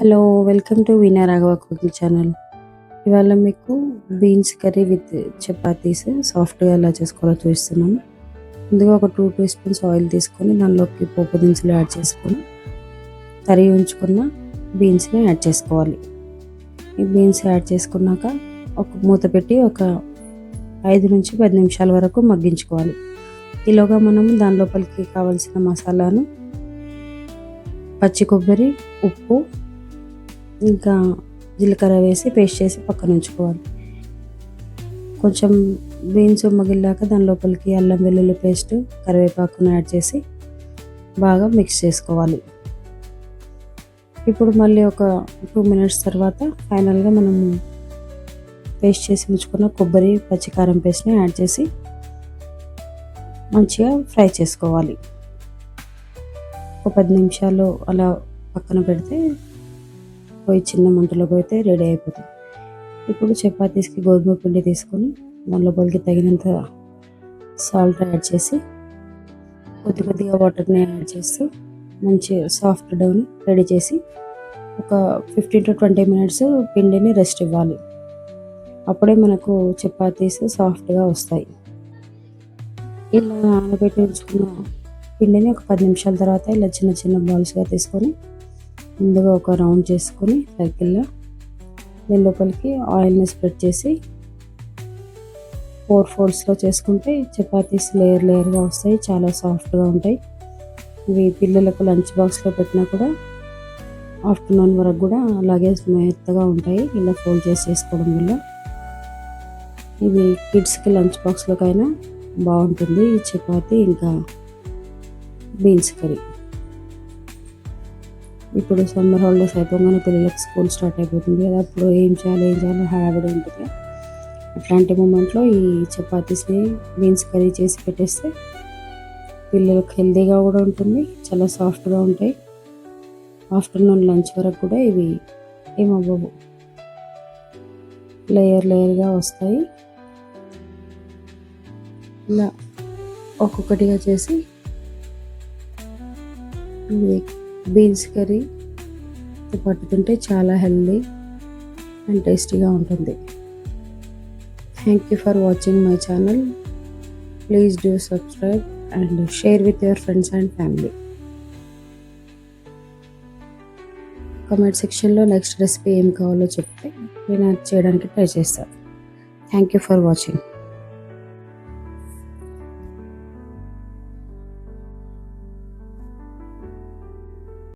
Hello, welcome to veena Raghava cooking channel. ఇవాళ మీకు beans curry with chapatis సాఫ్ట్గా ఎలా చేసుకోవాలో చూస్తున్నాము. ముందుగా ఒక 2 స్పూన్స్ ఆయిల్ తీసుకొని దానిలోకి పోపు దినుసులు యాడ్ చేసుకొని తరిగి ఉంచుకున్న బీన్స్ని యాడ్ చేసుకోవాలి. ఈ బీన్స్ యాడ్ చేసుకున్నాక ఒక మూత పెట్టి ఒక 5 నుంచి 10 నిమిషాల వరకు మగ్గించుకోవాలి. ఈలోగా మనము దాని లోపలికి కావాల్సిన మసాలాను పచ్చి కొబ్బరి, ఉప్పు, ఇంకా జీలకర్ర వేసి పేస్ట్ చేసి పక్కన ఉంచుకోవాలి. కొంచెం బీన్స్ మగిలాక దాని లోపలికి అల్లం వెల్లుల్లి పేస్ట్, కరివేపాకును యాడ్ చేసి బాగా మిక్స్ చేసుకోవాలి. ఇప్పుడు మళ్ళీ ఒక 2 మినిట్స్ తర్వాత ఫైనల్గా మనం పేస్ట్ చేసి ఉంచుకున్న కొబ్బరి, పచ్చికారం పేస్ట్ని యాడ్ చేసి మంచిగా ఫ్రై చేసుకోవాలి. ఒక 10 నిమిషాలు అలా పక్కన పెడితే పోయి చిన్న మంటలో పోతే రెడీ అయిపోతుంది. ఇప్పుడు చపాతీస్కి గోధుమ పిండి తీసుకొని దాని లోపలికి తగినంత సాల్ట్ యాడ్ చేసి కొద్దిగా వాటర్ని యాడ్ చేస్తూ మంచి సాఫ్ట్ డౌని రెడీ చేసి ఒక 15 to 20 మినిట్స్ పిండిని రెస్ట్ ఇవ్వాలి. అప్పుడే మనకు చపాతీస్ సాఫ్ట్గా వస్తాయి. ఇలా నానబెట్టి ఉంచుకున్న పిండిని ఒక 10 నిమిషాల తర్వాత ఇలా చిన్న చిన్న బాల్స్గా తీసుకొని ముందుగా ఒక రౌండ్ చేసుకొని సర్కిల్లో దీని లోపలికి ఆయిల్ని స్ప్రెడ్ చేసి 4 ఫోల్డ్స్లో చేసుకుంటే చపాతీస్ లేయర్గా వస్తాయి. చాలా సాఫ్ట్గా ఉంటాయి. ఇవి పిల్లలకు లంచ్ బాక్స్లో పెట్టినా కూడా ఆఫ్టర్నూన్ వరకు కూడా అలాగే మెత్తగా ఉంటాయి. ఇలా ఫోల్డ్ చేసి చేసుకోవడం వల్ల ఇవి కిడ్స్కి లంచ్ బాక్స్లోకైనా బాగుంటుంది ఈ చపాతీ ఇంకా బీన్స్ కర్రీ. ఇప్పుడు సమ్మర్ హాలిడేస్ అయిపోగానే పిల్లలకి స్కూల్ స్టార్ట్ అయిపోతుంది కదా, అప్పుడు ఏం చేయాలి హడావిడి ఉంటుంది. అట్లాంటి మూమెంట్లో ఈ చపాతీస్ని బీన్స్ కర్రీ చేసి పెట్టేస్తే పిల్లలకు హెల్తీగా కూడా ఉంటుంది, చాలా సాఫ్ట్గా ఉంటాయి. ఆఫ్టర్నూన్ లంచ్ వరకు కూడా ఇవి ఏమవ్వవు, లేయర్గా వస్తాయి. ఇలా ఒక్కొక్కటిగా చేసి బీన్స్ కర్రీ పట్టుకుంటే చాలా హెల్దీ అండ్ టేస్టీగా ఉంటుంది. Thank you for watching my channel. Please do subscribe and share with your friends and family. Comment సెక్షన్లో నెక్స్ట్ రెసిపీ ఏం కావాలో చెప్తే నేను చేయడానికి ట్రై చేస్తాను. Thank you for watching.